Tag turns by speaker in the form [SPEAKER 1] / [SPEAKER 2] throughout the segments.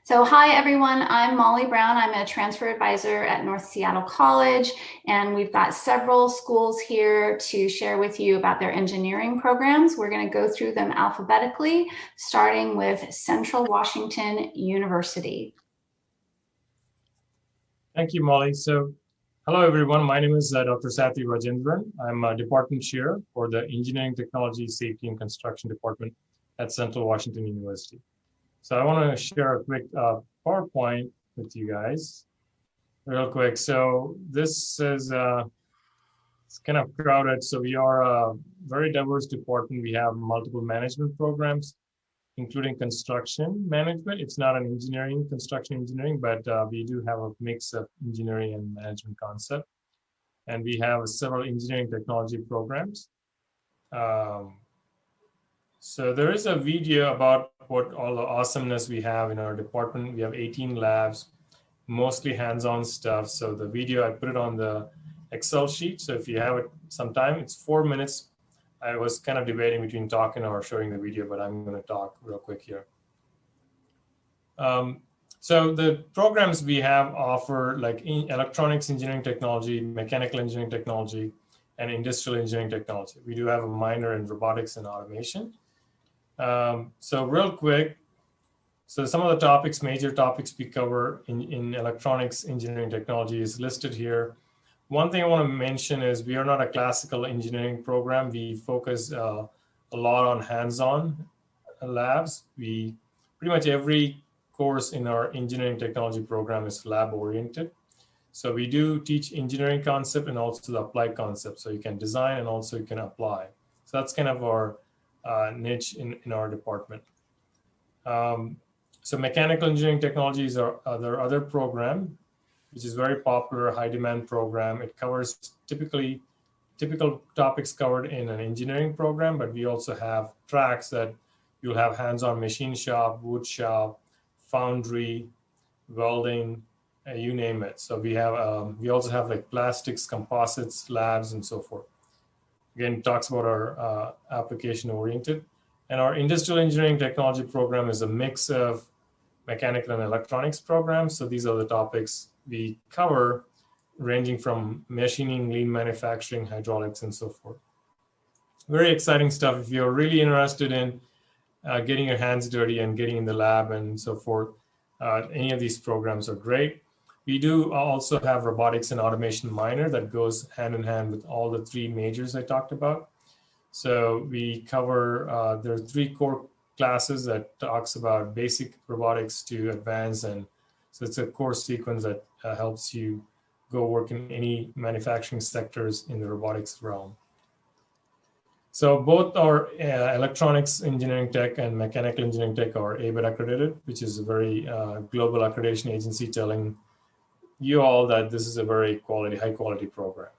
[SPEAKER 1] So hi everyone, I'm Molly Brown. I'm a transfer advisor at North Seattle College, and we've got several schools here to share with you about their engineering programs. We're going to go through them alphabetically, starting with Central Washington University.
[SPEAKER 2] Thank you, Molly. So, hello everyone. My name is Dr. Sathi Rajendran. I'm a department chair for the Engineering, Technology, Safety, and Construction Department at Central Washington University. So I want to share a quick PowerPoint with you guys real quick. So this is it's kind of crowded. So we are a very diverse department. We have multiple management programs, including construction management. It's not an engineering, construction engineering, but we do have a mix of engineering and management concept. And we have several engineering technology programs. So there is a video about what all the awesomeness we have in our department. We have 18 labs, mostly hands-on stuff. So the video, I put it on the Excel sheet. So if you have it sometime, it's 4 minutes. I was kind of debating between talking or showing the video, but I'm going to talk real quick here. So the programs we have offer like electronics engineering technology, mechanical engineering technology, and industrial engineering technology. We do have a minor in robotics and automation. So real quick, so some of the topics, major topics we cover in electronics engineering technology is listed here. One thing I want to mention is we are not a classical engineering program. We focus a lot on hands-on labs. We pretty much every course in our engineering technology program is lab-oriented. So we do teach engineering concept and also the applied concept. So you can design and also you can apply. So that's kind of our niche in our department. So mechanical engineering technologies are their other program, which is very popular, high demand program. It covers typical topics covered in an engineering program, but we also have tracks that you'll have hands-on machine shop, wood shop, foundry, welding, you name it. So we have we also have like plastics, composites, labs, and so forth. Again, it talks about our application oriented. And our industrial engineering technology program is a mix of mechanical and electronics programs. So these are the topics we cover, ranging from machining, lean manufacturing, hydraulics, and so forth. Very exciting stuff. If you're really interested in getting your hands dirty and getting in the lab and so forth, any of these programs are great. We do also have robotics and automation minor that goes hand in hand with all the three majors I talked about. So we cover, there are 3 core classes that talks about basic robotics to advanced. And so it's a course sequence that helps you go work in any manufacturing sectors in the robotics realm. So both our electronics engineering tech and mechanical engineering tech are ABET accredited, which is a very global accreditation agency telling you all that this is a very high quality program.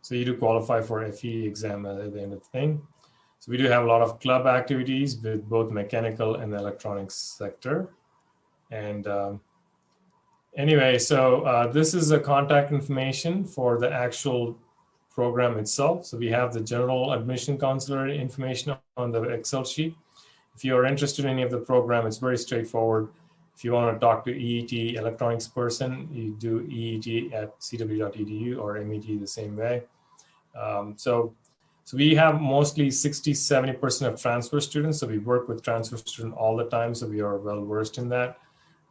[SPEAKER 2] So you do qualify for FE exam at the end of the thing. So we do have a lot of club activities with both mechanical and electronics sector. And anyway, so this is the contact information for the actual program itself. So we have the general admission counselor information on the Excel sheet. If you are interested in any of the program, it's very straightforward. If you want to talk to EET electronics person, you do EET at cw.edu or MET the same way. So we have mostly 60-70% of transfer students. So we work with transfer students all the time. So we are well versed in that.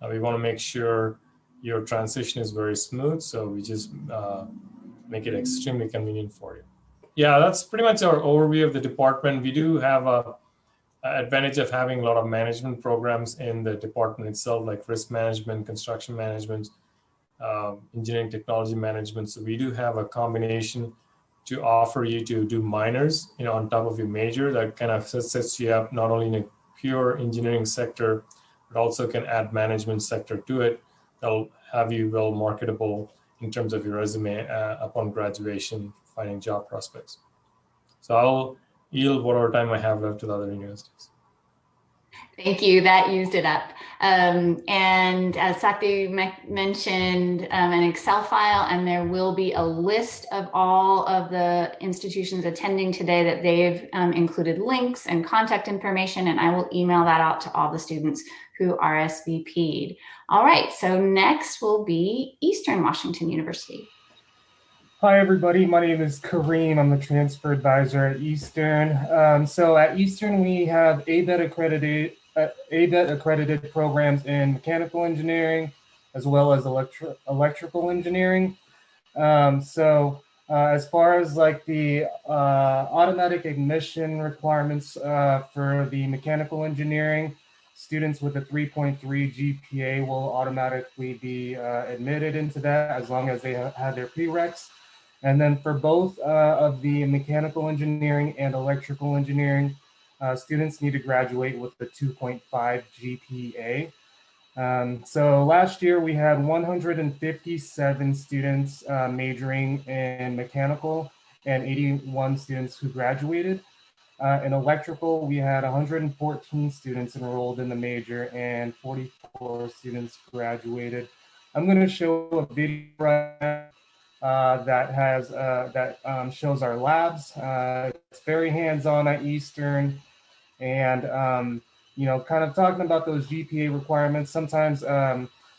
[SPEAKER 2] We want to make sure your transition is very smooth. So we just make it extremely convenient for you. Yeah, that's pretty much our overview of the department. We do have a advantage of having a lot of management programs in the department itself, like risk management, construction management, engineering technology management. So we do have a combination to offer you to do minors, on top of your major that kind of sets you up not only in a pure engineering sector, but also can add management sector to it. That'll have you well marketable in terms of your resume upon graduation, finding job prospects. So I'll yield whatever time I have left to the other universities.
[SPEAKER 1] Thank you. That used it up. And as Sakti mentioned, an Excel file, and there will be a list of all of the institutions attending today that they've included links and contact information, and I will email that out to all the students who RSVP'd. All right, so next will be Eastern Washington University.
[SPEAKER 3] Hi, everybody. My name is Kareem. I'm the transfer advisor at Eastern. So at Eastern, we have ABET accredited programs in mechanical engineering, as well as electrical engineering. As far as like the automatic admission requirements for the mechanical engineering, students with a 3.3 GPA will automatically be admitted into that as long as they have their prereqs. And then for both of the mechanical engineering and electrical engineering, students need to graduate with the 2.5 GPA. So last year we had 157 students majoring in mechanical and 81 students who graduated. In electrical, we had 114 students enrolled in the major and 44 students graduated. I'm going to show a video that shows our labs. It's very hands-on at Eastern, and kind of talking about those GPA requirements. Sometimes,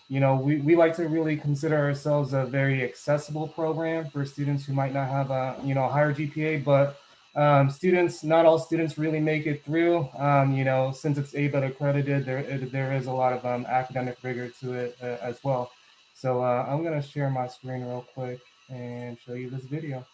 [SPEAKER 3] we like to really consider ourselves a very accessible program for students who might not have a higher GPA, but not all students really make it through. Since it's ABET accredited, there is a lot of academic rigor to it as well. So I'm going to share my screen real quick and show you this video.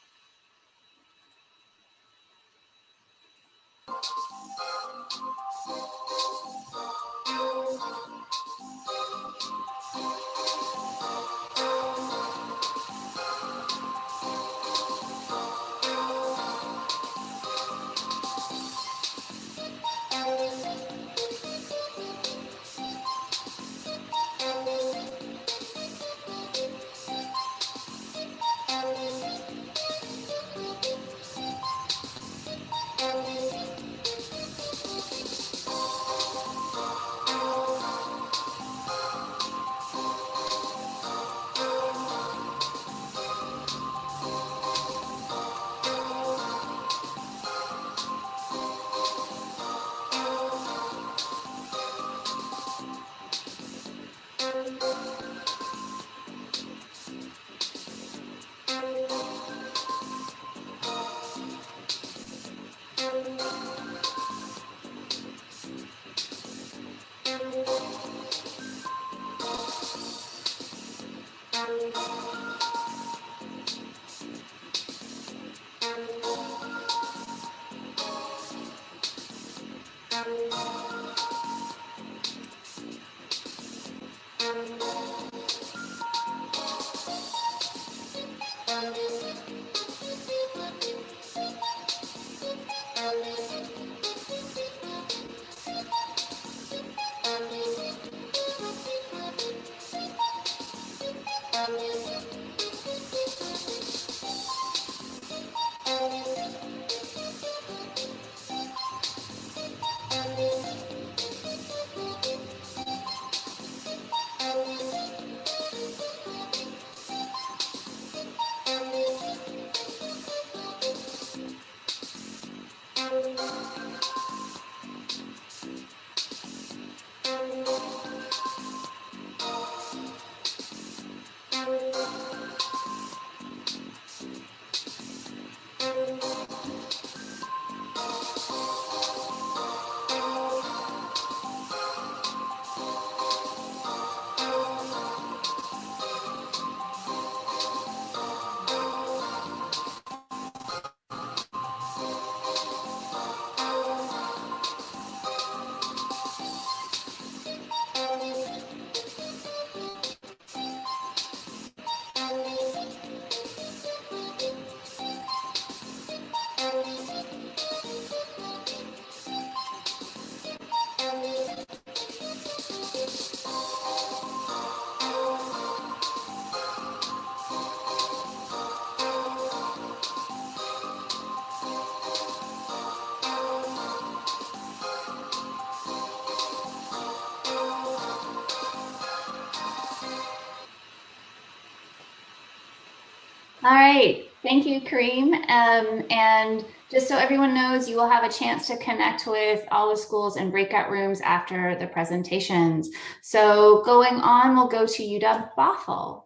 [SPEAKER 1] All right, thank you, Kareem. And just so everyone knows, you will have a chance to connect with all the schools in breakout rooms after the presentations. So going on, we'll go to UW Bothell.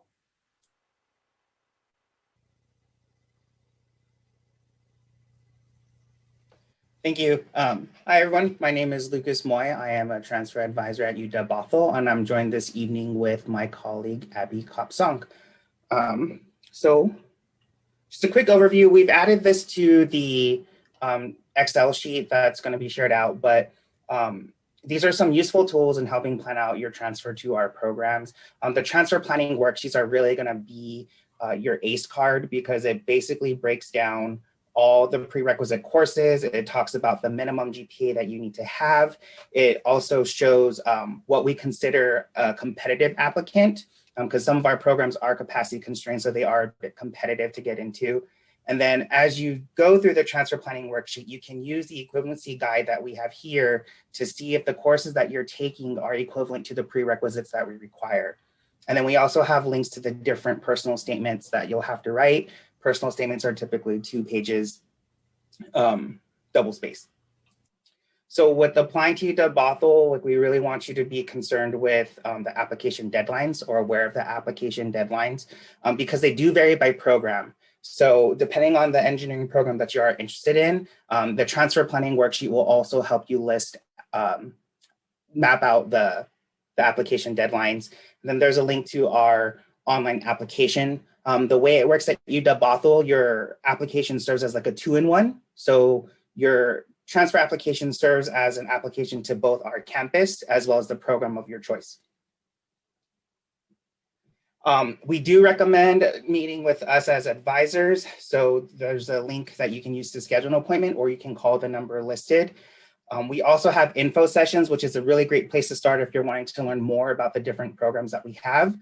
[SPEAKER 4] Thank you. Hi, everyone. My name is Lucas Moy. I am a transfer advisor at UW Bothell, and I'm joined this evening with my colleague, Abby Kopsong. So just a quick overview. We've added this to the Excel sheet that's going to be shared out, but these are some useful tools in helping plan out your transfer to our programs. The transfer planning worksheets are really going to be your ACE card because it basically breaks down all the prerequisite courses. It talks about the minimum GPA that you need to have. It also shows what we consider a competitive applicant, because some of our programs are capacity constrained, so they are a bit competitive to get into. And then as you go through the transfer planning worksheet, you can use the equivalency guide that we have here to see if the courses that you're taking are equivalent to the prerequisites that we require. And then we also have links to the different personal statements that you'll have to write. Personal statements are typically 2 pages, double spaced. So with applying to UW Bothell, like we really want you to be concerned with the application deadlines or aware of the application deadlines because they do vary by program. So depending on the engineering program that you are interested in, the transfer planning worksheet will also help you list, map out the application deadlines. And then there's a link to our online application. The way it works at UW Bothell, your application serves as like a 2-in-1. So your transfer application serves as an application to both our campus as well as the program of your choice. We do recommend meeting with us as advisors. So there's a link that you can use to schedule an appointment, or you can call the number listed. We also have info sessions, which is a really great place to start if you're wanting to learn more about the different programs that we have.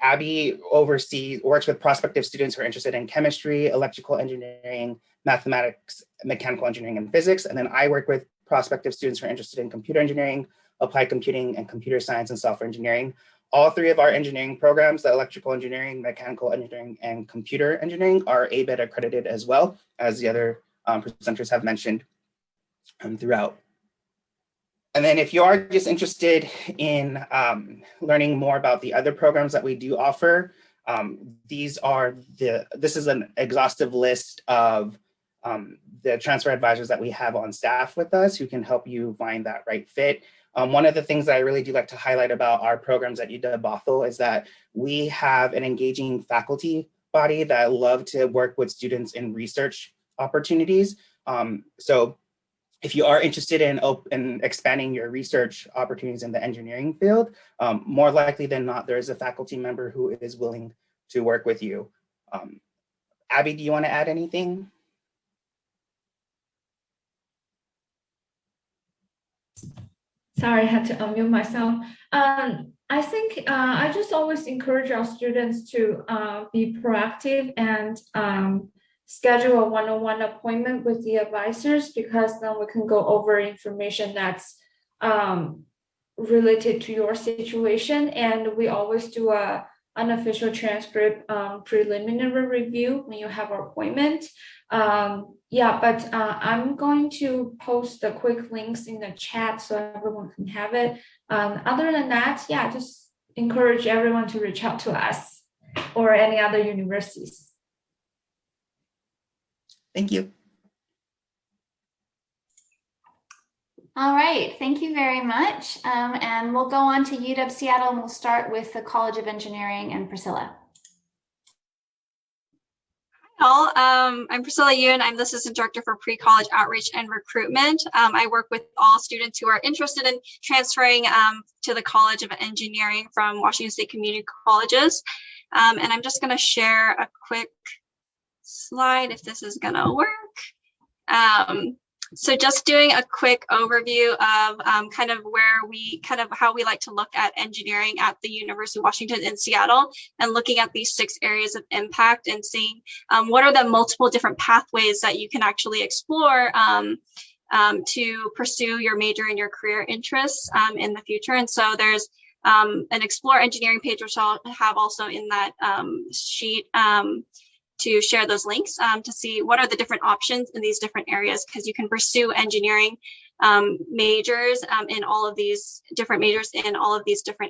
[SPEAKER 4] Abby works with prospective students who are interested in chemistry, electrical engineering, mathematics, mechanical engineering, and physics. And then I work with prospective students who are interested in computer engineering, applied computing, and computer science and software engineering. All 3 of our engineering programs, the electrical engineering, mechanical engineering, and computer engineering, are ABET accredited as well, as the other presenters have mentioned throughout. And then if you are just interested in learning more about the other programs that we do offer, this is an exhaustive list of the transfer advisors that we have on staff with us who can help you find that right fit. One of the things that I really do like to highlight about our programs at UW Bothell is that we have an engaging faculty body that love to work with students in research opportunities. So if you are interested in expanding your research opportunities in the engineering field, more likely than not, there is a faculty member who is willing to work with you. Abby, do you want to add anything?
[SPEAKER 5] Sorry, I had to unmute myself. I think I just always encourage our students to be proactive and schedule a one-on-one appointment with the advisors, because then we can go over information that's related to your situation. And we always do a unofficial transcript preliminary review when you have our appointment. I'm going to post the quick links in the chat so everyone can have it. Other than that, just encourage everyone to reach out to us or any other universities.
[SPEAKER 4] Thank you.
[SPEAKER 1] All right, thank you very much. And we'll go on to UW Seattle, and we'll start with the College of Engineering and Priscilla.
[SPEAKER 6] Hi all, I'm Priscilla Yoon. I'm the Assistant Director for Pre-College Outreach and Recruitment. I work with all students who are interested in transferring to the College of Engineering from Washington State Community Colleges. And I'm just going to share a quick slide if this is going to work. So just doing a quick overview of how we like to look at engineering at the University of Washington in Seattle, and looking at these 6 areas of impact and seeing what are the multiple different pathways that you can actually explore to pursue your major and your career interests in the future. And so there's an Explore Engineering page, which I'll have also in that sheet. to share those links to see what are the different options in these different areas, because you can pursue engineering majors in all of these different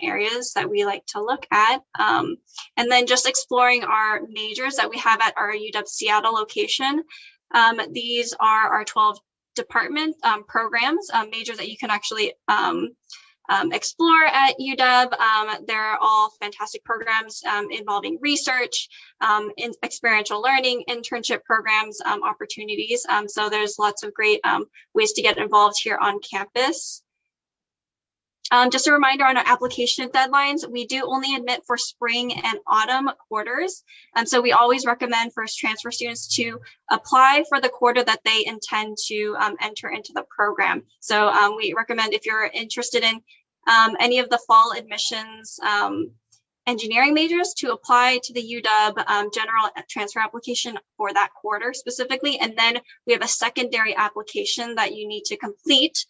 [SPEAKER 6] areas that we like to look at. And then just exploring our majors that we have at our UW Seattle location. These are our 12 department programs, majors that you can actually explore at UW. They're all fantastic programs involving research, experiential learning, internship programs, opportunities. So there's lots of great ways to get involved here on campus. Just a reminder on our application deadlines, we do only admit for spring and autumn quarters. So we always recommend first transfer students to apply for the quarter that they intend to enter into the program. So we recommend, if you're interested in any of the fall admissions engineering majors, to apply to the UW general transfer application for that quarter specifically. And then we have a secondary application that you need to complete,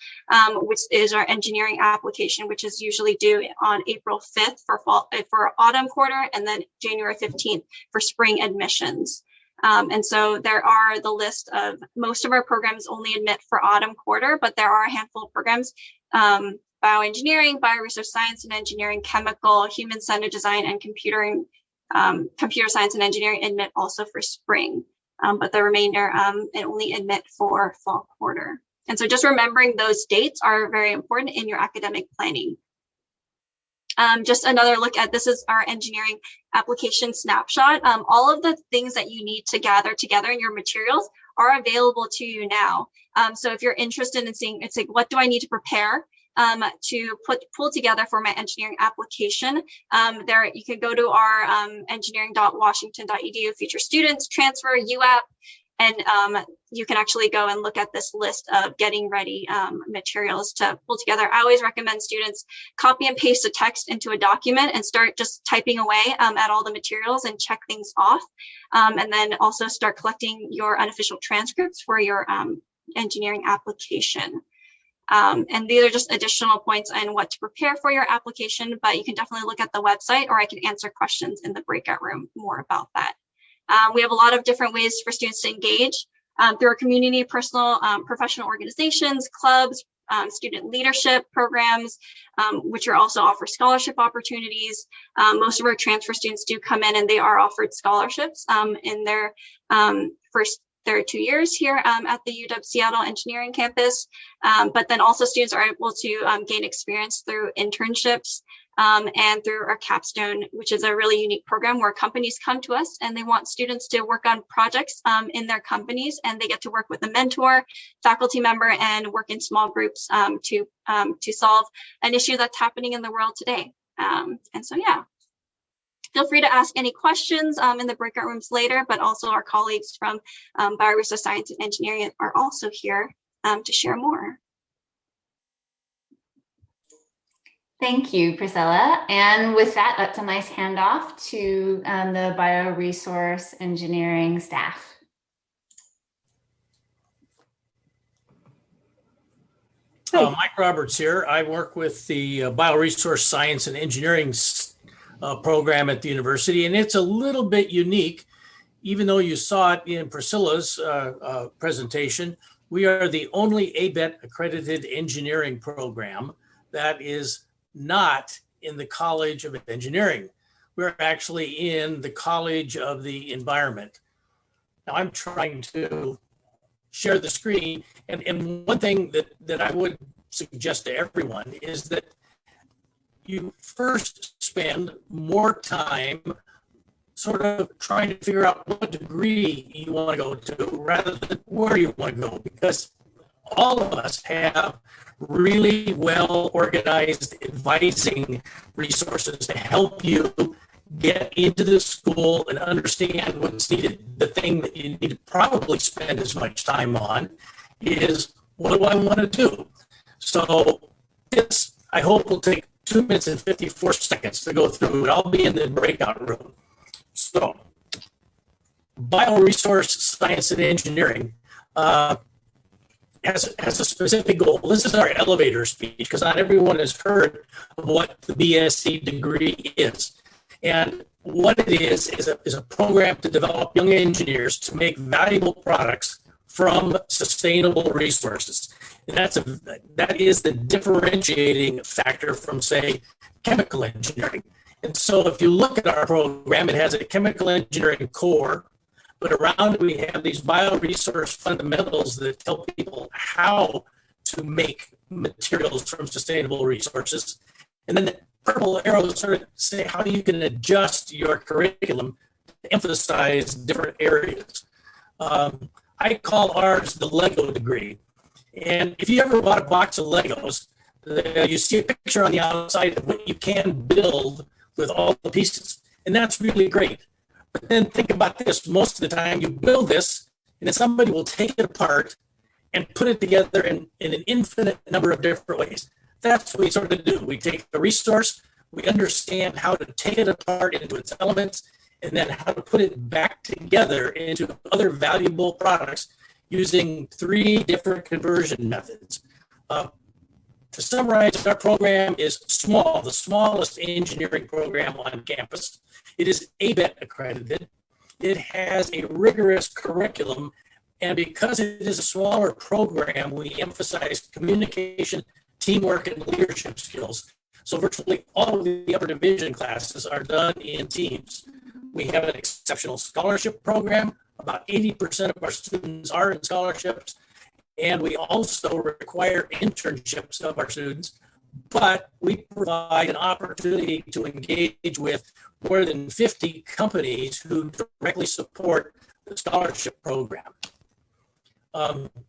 [SPEAKER 6] which is our engineering application, which is usually due on April 5th for autumn quarter, and then January 15th for spring admissions. And so there are the list of, most of our programs only admit for autumn quarter, but there are a handful of programs, bioengineering, bioresource science and engineering, chemical, human-centered design, and computer science and engineering admit also for spring. But the remainder only admit for fall quarter. And so just remembering those dates are very important in your academic planning. Just another look at, this is our engineering application snapshot. All of the things that you need to gather together in your materials are available to you now. So if you're interested in seeing, it's like, what do I need to prepare to pull together for my engineering application? There, you can go to our engineering.washington.edu future students transfer UApp, and you can actually go and look at this list of getting ready materials to pull together. I always recommend students copy and paste the text into a document and start just typing away at all the materials and check things off. And then also start collecting your unofficial transcripts for your engineering application. And these are just additional points on what to prepare for your application, but you can definitely look at the website, or I can answer questions in the breakout room more about that. We have a lot of different ways for students to engage through our community, personal, professional organizations, clubs, student leadership programs, which are also offer scholarship opportunities. Most of our transfer students do come in and they are offered scholarships in their first 2 years here at the UW Seattle Engineering Campus. But then also students are able to gain experience through internships and through our capstone, which is a really unique program where companies come to us and they want students to work on projects in their companies, and they get to work with a mentor, faculty member, and work in small groups to solve an issue that's happening in the world today. And so, yeah. Feel free to ask any questions in the breakout rooms later, but also our colleagues from Bioresource Science and Engineering are also here to share more.
[SPEAKER 1] Thank you, Priscilla. And with that, that's a nice handoff to the Bioresource Engineering staff.
[SPEAKER 7] Mike Roberts here. I work with the Bioresource Science and Engineering program at the university, and it's a little bit unique. Even though you saw it in Priscilla's presentation, we are the only ABET accredited engineering program that is not in the College of Engineering. We're actually in the College of the Environment. Now I'm trying to share the screen, and one thing that I would suggest to everyone is that you first spend more time sort of trying to figure out what degree you want to go to rather than where you want to go, because all of us have really well organized advising resources to help you get into the school and understand what's needed. The thing that you need to probably spend as much time on is, what do I want to do? So this, I hope, will take 2 minutes and 54 seconds to go through, and I'll be in the breakout room. So, Bioresource Science and Engineering has a specific goal. This is our elevator speech, because not everyone has heard of what the BSc degree is. And what it is a program to develop young engineers to make valuable products from sustainable resources. And that is the differentiating factor from, say, chemical engineering. And so if you look at our program, it has a chemical engineering core, but around it we have these bioresource fundamentals that tell people how to make materials from sustainable resources. And then the purple arrows sort of say how you can adjust your curriculum to emphasize different areas. I call ours the Lego degree. And if you ever bought a box of Legos, you see a picture on the outside of what you can build with all the pieces. And that's really great. But then think about this. Most of the time you build this, and then somebody will take it apart and put it together in an infinite number of different ways. That's what we sort of do. We take a resource, we understand how to take it apart into its elements, and then how to put it back together into other valuable products using 3 different conversion methods. To summarize, our program is small, the smallest engineering program on campus. It is ABET accredited. It has a rigorous curriculum, and because it is a smaller program, we emphasize communication, teamwork, and leadership skills. So virtually all of the upper division classes are done in teams. We have an exceptional scholarship program. About 80% of our students are in scholarships. And we also require internships of our students, but we provide an opportunity to engage with more than 50 companies who directly support the scholarship program.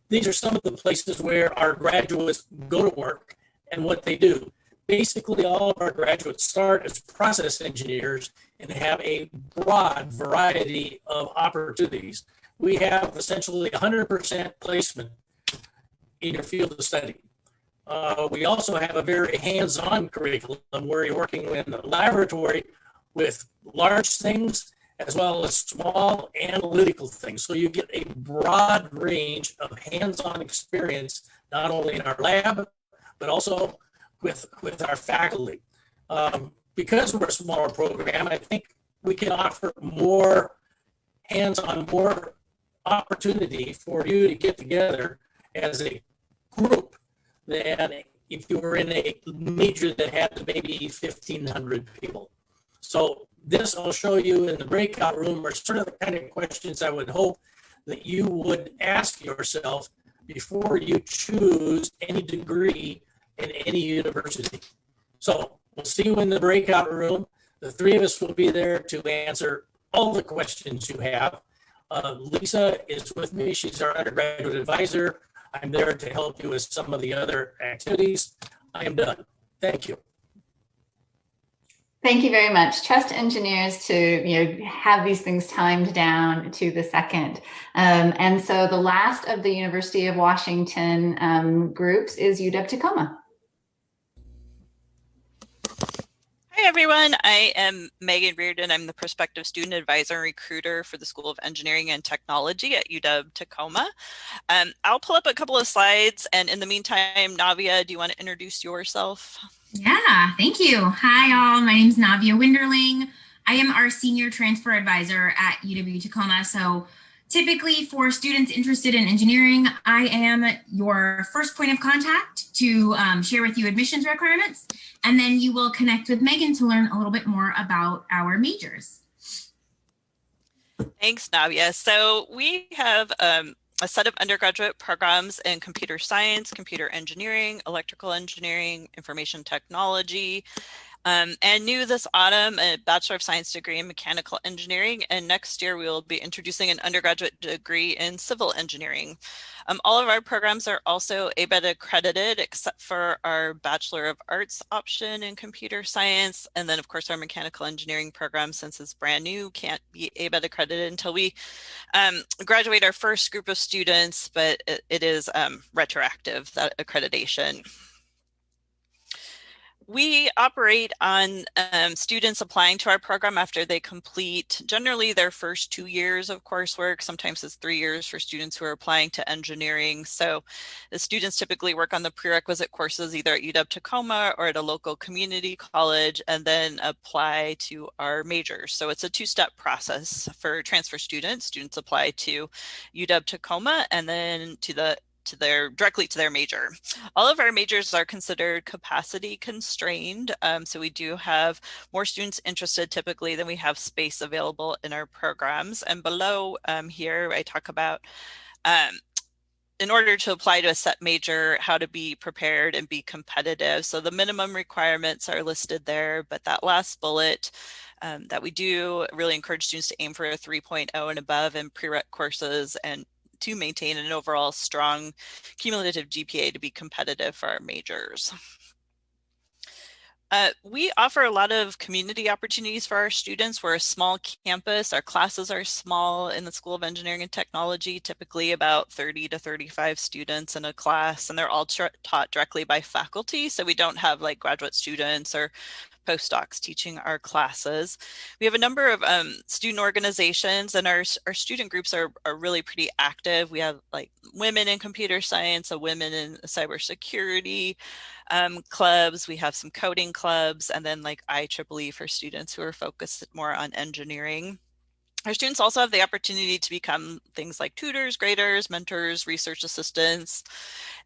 [SPEAKER 7] These are some of the places where our graduates go to work and what they do. Basically, all of our graduates start as process engineers and have a broad variety of opportunities. We have essentially 100% placement in your field of study. We also have a very hands-on curriculum where you're working in a laboratory with large things as well as small analytical things. So you get a broad range of hands-on experience, not only in our lab, but also with our faculty. Because we're a smaller program, I think we can offer more hands-on, more opportunity for you to get together as a group than if you were in a major that had maybe 1,500 people. So this I'll show you in the breakout room are sort of the kind of questions I would hope that you would ask yourself before you choose any degree in any university. So we'll see you in the breakout room. The 3 of us will be there to answer all the questions you have. Lisa is with me. She's our undergraduate advisor. I'm there to help you with some of the other activities. I am done. Thank you.
[SPEAKER 1] Thank you very much. Trust engineers to have these things timed down to the second. And so the last of the University of Washington groups is UW-Tacoma.
[SPEAKER 8] Hi, everyone. I am Megan Reardon. I'm the prospective student advisor and recruiter for the School of Engineering and Technology at UW-Tacoma. I'll pull up a couple of slides, and in the meantime, Navia, do you want to introduce yourself?
[SPEAKER 9] Yeah, thank you. Hi, all. My name is Navia Winderling. I am our senior transfer advisor at UW-Tacoma. So typically for students interested in engineering, I am your first point of contact to share with you admissions requirements. And then you will connect with Megan to learn a little bit more about our majors.
[SPEAKER 8] Thanks, Navia. So we have a set of undergraduate programs in computer science, computer engineering, electrical engineering, information technology, and new this autumn, a Bachelor of Science degree in mechanical engineering. And next year, we will be introducing an undergraduate degree in civil engineering. All of our programs are also ABET accredited, except for our Bachelor of Arts option in computer science. And then, of course, our mechanical engineering program, since it's brand new, can't be ABET accredited until we graduate our first group of students, but it is retroactive, that accreditation. we operate on students applying to our program after they complete generally their first 2 years of coursework. Sometimes it's 3 years for students who are applying to engineering. So the students typically work on the prerequisite courses either at UW-Tacoma or at a local community college and then apply to our majors. So it's a two-step process for transfer students. Students apply to UW-Tacoma and then directly to their major. All of our majors are considered capacity constrained. So we do have more students interested typically than we have space available in our programs. And below here, I talk about in order to apply to a set major, how to be prepared and be competitive. So the minimum requirements are listed there, but that last bullet that we do really encourage students to aim for a 3.0 and above in prereq courses and to maintain an overall strong cumulative GPA to be competitive for our majors. We offer a lot of community opportunities for our students. We're a small campus. Our classes are small in the School of Engineering and Technology, typically about 30 to 35 students in a class, and they're all taught directly by faculty. So we don't have like graduate students or postdocs teaching our classes. We have a number of student organizations, and our student groups are really pretty active. We have like women in computer science, a women in cybersecurity clubs. We have some coding clubs, and then like IEEE for students who are focused more on engineering. Our students also have the opportunity to become things like tutors, graders, mentors, research assistants,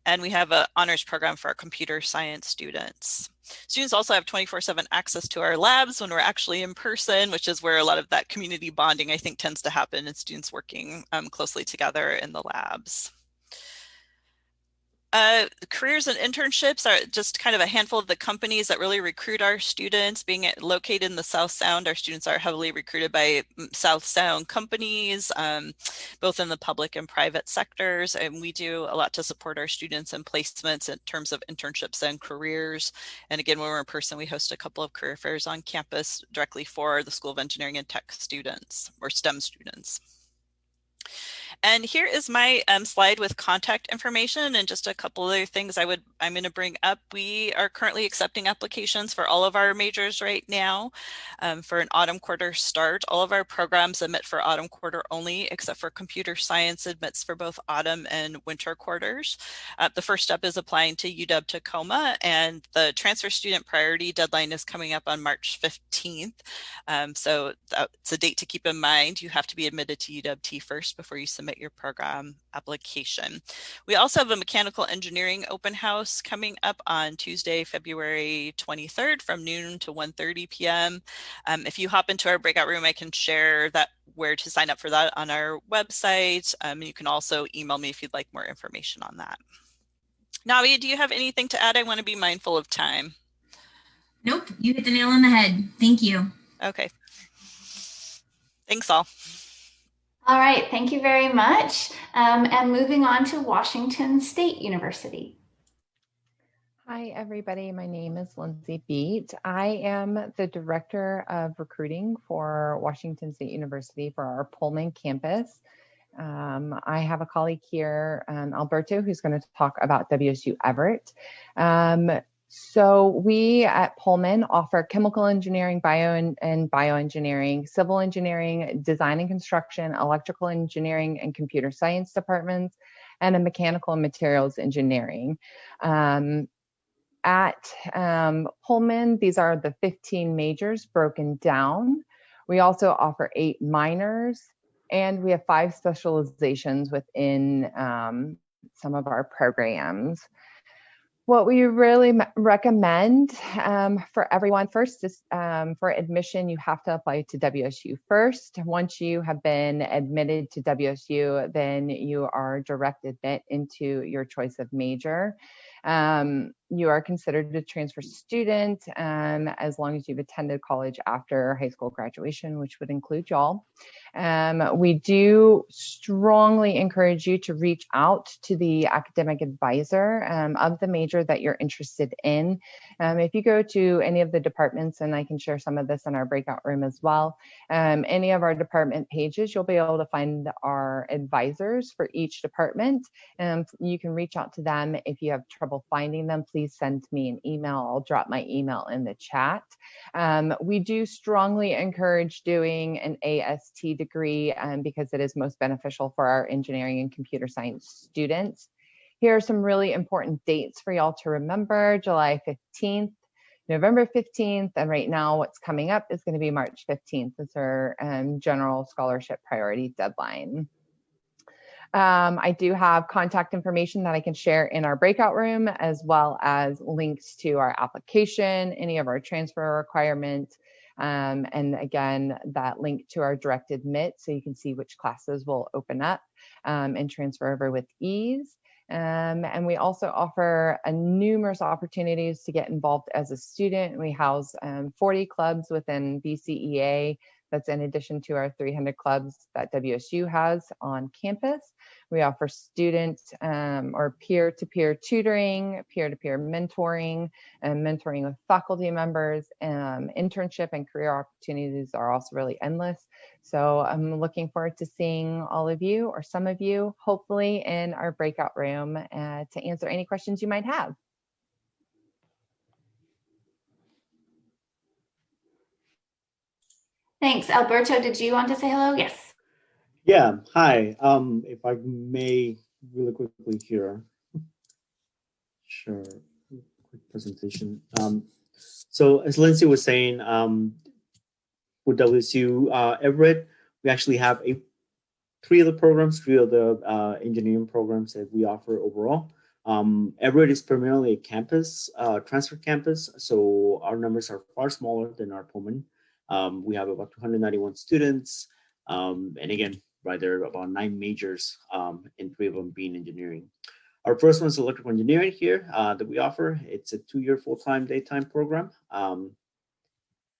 [SPEAKER 8] and we have an honors program for our computer science students. Students also have 24/7 access to our labs when we're actually in person, which is where a lot of that community bonding I think tends to happen, and students working closely together in the labs. Careers and internships are just kind of a handful of the companies that really recruit our students. Being located in the South Sound, our students are heavily recruited by South Sound companies, both in the public and private sectors. And we do a lot to support our students and placements in terms of internships and careers. And again, when we're in person, we host a couple of career fairs on campus directly for the School of Engineering and Tech students or STEM students. And here is my slide with contact information and just a couple other things I'm going to bring up. We are currently accepting applications for all of our majors right now for an autumn quarter start. All of our programs admit for autumn quarter only, except for computer science admits for both autumn and winter quarters. The first step is applying to UW-Tacoma, and the transfer student priority deadline is coming up on March 15th. So that's a date to keep in mind. You have to be admitted to UW-T first before you submit your program application. We also have a mechanical engineering open house coming up on Tuesday, February 23rd from noon to 1:30 p.m. If you hop into our breakout room, I can share that where to sign up for that on our website. You can also email me if you'd like more information on that. Navi, do you have anything to add? I want to be mindful of time.
[SPEAKER 9] Nope, you hit the nail on the head. Thank you.
[SPEAKER 8] Okay. Thanks all.
[SPEAKER 1] All right, thank you very much. And moving on to Washington State University.
[SPEAKER 10] Hi, everybody. My name is Lindsay Beat. I am the Director of Recruiting for Washington State University for our Pullman campus. I have a colleague here, Alberto, who's going to talk about WSU Everett. So we at Pullman offer chemical engineering, and bioengineering, civil engineering, design and construction, electrical engineering, and computer science departments, and a mechanical and materials engineering. At Pullman, these are the 15 majors broken down. We also offer 8 minors, and we have 5 specializations within some of our programs. What we really recommend for everyone first is for admission, you have to apply to WSU first. Once you have been admitted to WSU, then you are direct admit into your choice of major. You are considered a transfer student as long as you've attended college after high school graduation, which would include y'all. We do strongly encourage you to reach out to the academic advisor of the major that you're interested in. If you go to any of the departments, and I can share some of this in our breakout room as well, any of our department pages, you'll be able to find our advisors for each department. You can reach out to them if you have trouble finding them. please send me an email. I'll drop my email in the chat. We do strongly encourage doing an AST degree because it is most beneficial for our engineering and computer science students. Here are some really important dates for y'all to remember: July 15th, November 15th, and right now what's coming up is going to be March 15th. It's our general scholarship priority deadline. I do have contact information that I can share in our breakout room, as well as links to our application, any of our transfer requirements, and again, that link to our direct admit so you can see which classes will open up and transfer over with ease. And we also offer numerous opportunities to get involved as a student. We house 40 clubs within BCEA. That's in addition to our 300 clubs that WSU has on campus. We offer student or peer-to-peer tutoring, peer-to-peer mentoring, and mentoring with faculty members. Internship and career opportunities are also really endless. So I'm looking forward to seeing all of you, or some of you, hopefully in our breakout room to answer any questions you might have.
[SPEAKER 1] Thanks. Alberto, did you want to say hello? Yes.
[SPEAKER 11] Yeah, hi. If I may really quickly here. Sure, quick presentation. So as Lindsay was saying, with WSU Everett, we actually have three of the engineering programs that we offer overall. Everett is primarily a campus, transfer campus, so our numbers are far smaller than our Pullman. We have about 291 students, and again, right there are about 9 majors, and 3 of them being engineering. Our first one is electrical engineering here that we offer. It's a 2-year full-time daytime program.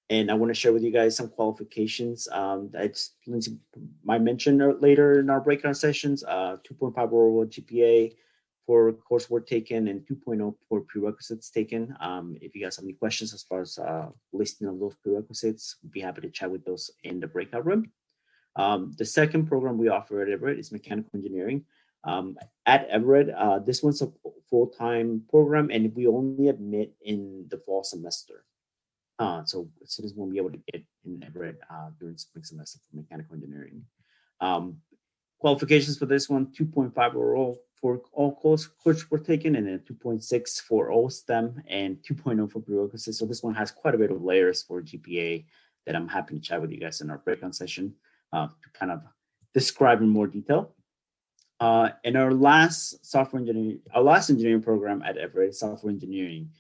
[SPEAKER 11] And I want to share with you guys some qualifications that Lindsay might mention later in our breakout sessions. 2.5 overall GPA for coursework taken and 2.0 for prerequisites taken. If you guys have any questions as far as listing of those prerequisites, we'd be happy to chat with those in the breakout room. The second program we offer at Everett is mechanical engineering. At Everett, this one's a full-time program, and we only admit in the fall semester. So students won't be able to get in Everett during spring semester for mechanical engineering. Qualifications for this one: 2.5 overall for all coursework taken, and then 2.6 for all STEM, and 2.0 for prerequisites. So this one has quite a bit of layers for GPA that I'm happy to chat with you guys in our breakout session to kind of describe in more detail. And our last engineering program at Everett is software engineering.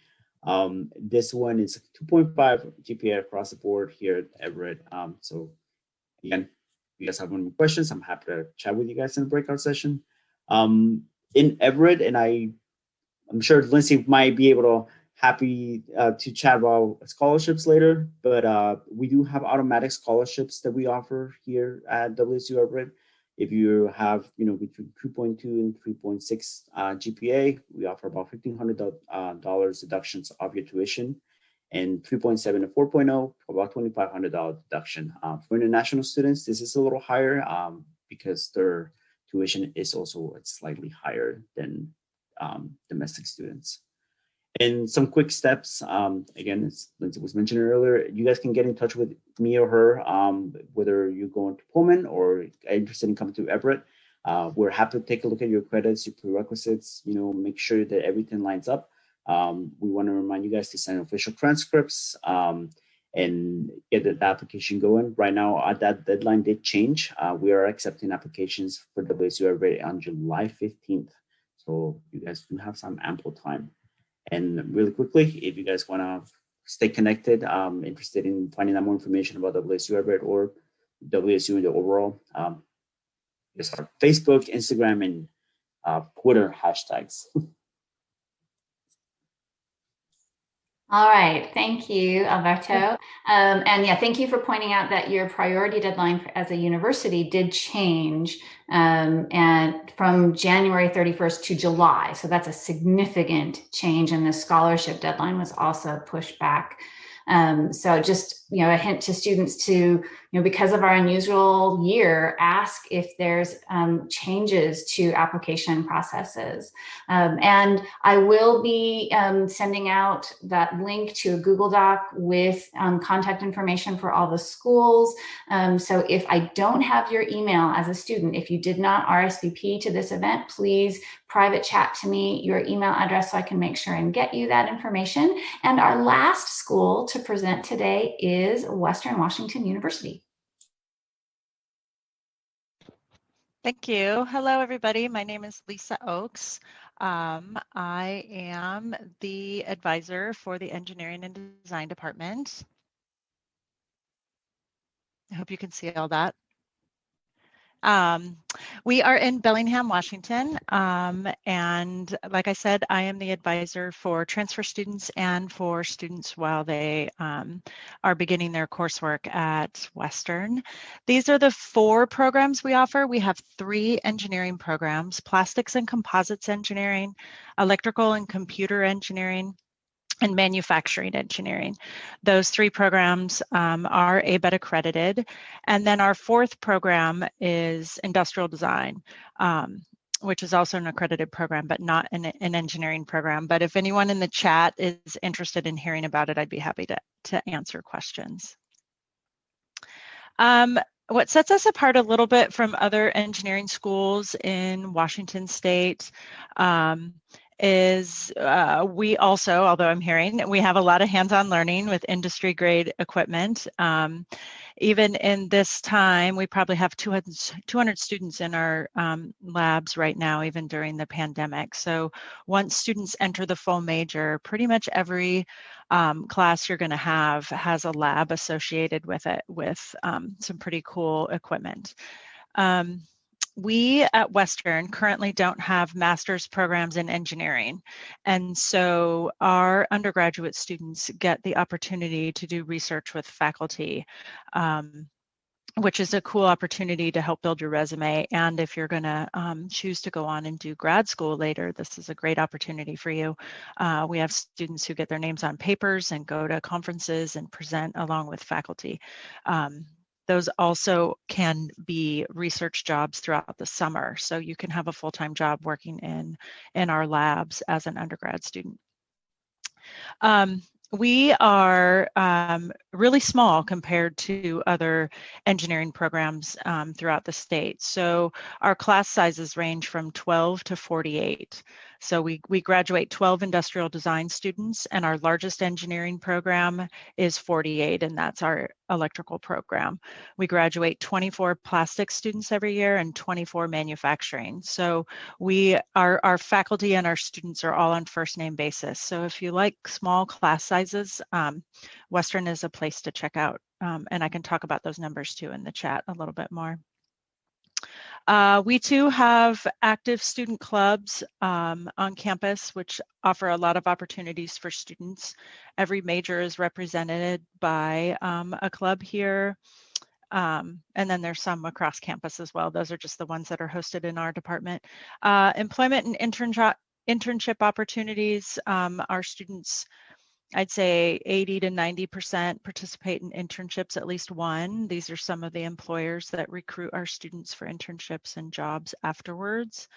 [SPEAKER 11] This one is 2.5 GPA across the board here at Everett. So again, if you guys have any questions, I'm happy to chat with you guys in the breakout session. In Everett, and I'm sure Lindsay might be able to chat about scholarships later, but we do have automatic scholarships that we offer here at WSU Everett. If you have, between 2.2 and 3.6 GPA, we offer about $1,500 deductions off your tuition, and 3.7 to 4.0, about $2,500 deduction. For international students, this is a little higher because their tuition is also slightly higher than domestic students. And some quick steps, again, as Lindsay was mentioning earlier, you guys can get in touch with me or her, whether you're going to Pullman or are interested in coming to Everett. We're happy to take a look at your credits, your prerequisites, make sure that everything lines up. We want to remind you guys to send official transcripts and get the application going. Right now, that deadline did change. We are accepting applications for WSU Everett on July 15th. So you guys do have some ample time. And really quickly, if you guys want to stay connected, interested in finding out more information about WSU Everett or WSU in the overall, just our Facebook, Instagram, and Twitter hashtags.
[SPEAKER 1] All right, thank you, Alberto. And yeah, thank you for pointing out that your priority deadline as a university did change and from January 31st to July. So that's a significant change, and the scholarship deadline was also pushed back. So just, a hint to students to because of our unusual year, ask if there's changes to application processes. And I will be sending out that link to a Google Doc with contact information for all the schools. So if I don't have your email as a student, if you did not RSVP to this event, please private chat to me your email address so I can make sure and get you that information. And our last school to present today is Western Washington University.
[SPEAKER 12] Thank you. Hello, everybody. My name is Lisa Oakes. I am the advisor for the Engineering and Design Department. I hope you can see all that. We are in Bellingham, Washington, and like I said, I am the advisor for transfer students and for students while they are beginning their coursework at Western. These are the 4 programs we offer. We have 3 engineering programs: plastics and composites engineering, electrical and computer engineering, and manufacturing engineering. Those 3 programs are ABET accredited. And then our 4th program is industrial design, which is also an accredited program, but not an engineering program. But if anyone in the chat is interested in hearing about it, I'd be happy to answer questions. What sets us apart a little bit from other engineering schools in Washington State is we also, although I'm hearing, we have a lot of hands-on learning with industry grade equipment. Even in this time, we probably have 200 students in our labs right now, even during the pandemic. So once students enter the full major, pretty much every class you're going to have has a lab associated with it with some pretty cool equipment. We at Western currently don't have master's programs in engineering. And so our undergraduate students get the opportunity to do research with faculty, which is a cool opportunity to help build your resume. And if you're gonna choose to go on and do grad school later, this is a great opportunity for you. We have students who get their names on papers and go to conferences and present along with faculty. Those also can be research jobs throughout the summer. So you can have a full-time job working in our labs as an undergrad student. We are really small compared to other engineering programs throughout the state. So our class sizes range from 12 to 48. So we graduate 12 industrial design students, and our largest engineering program is 48, and that's our electrical program. We graduate 24 plastics students every year and 24 manufacturing. So our faculty and our students are all on first name basis. So if you like small class sizes, Western is a place to check out. And I can talk about those numbers too in the chat a little bit more. We too have active student clubs on campus, which offer a lot of opportunities for students. Every major is represented by a club here. And then there's some across campus as well. Those are just the ones that are hosted in our department. Employment and internship opportunities. Our students, I'd say 80 to 90% participate in internships, at least one. These are some of the employers that recruit our students for internships and jobs afterwards.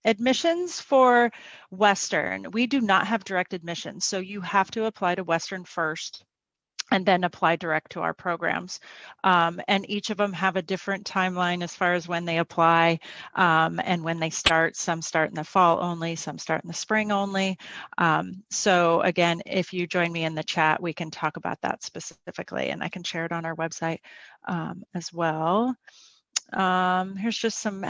[SPEAKER 12] Admissions for Western, we do not have direct admissions. So you have to apply to Western first and then apply direct to our programs. And each of them have a different timeline as far as when they apply and when they start. Some start in the fall only, some start in the spring only. So again, if you join me in the chat, we can talk about that specifically, and I can share it on our website as well. Here's just some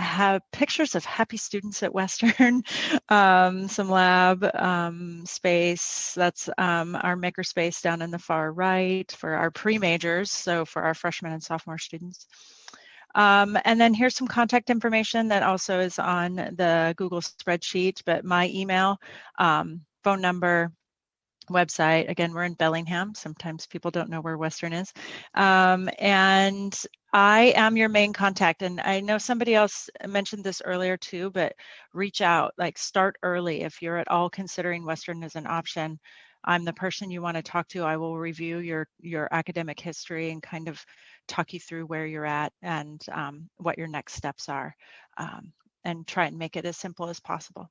[SPEAKER 12] pictures of happy students at Western, some lab space. That's our maker space down in the far right for our pre-majors, so for our freshmen and sophomore students. And then here's some contact information that also is on the Google spreadsheet, but my email, phone number, website. Again, we're in Bellingham. Sometimes people don't know where Western is. And I am your main contact. And I know somebody else mentioned this earlier too, but reach out, like start early. If you're at all considering Western as an option, I'm the person you want to talk to. I will review your academic history and kind of talk you through where you're at and what your next steps are, and try and make it as simple as possible.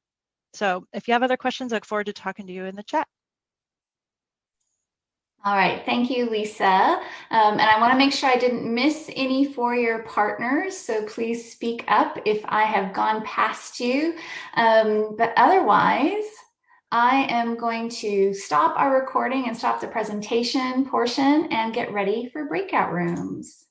[SPEAKER 12] So if you have other questions, I look forward to talking to you in the chat.
[SPEAKER 1] All right, thank you, Lisa. And I want to make sure I didn't miss any four-year partners, so please speak up if I have gone past you. But otherwise, I am going to stop our recording and stop the presentation portion and get ready for breakout rooms.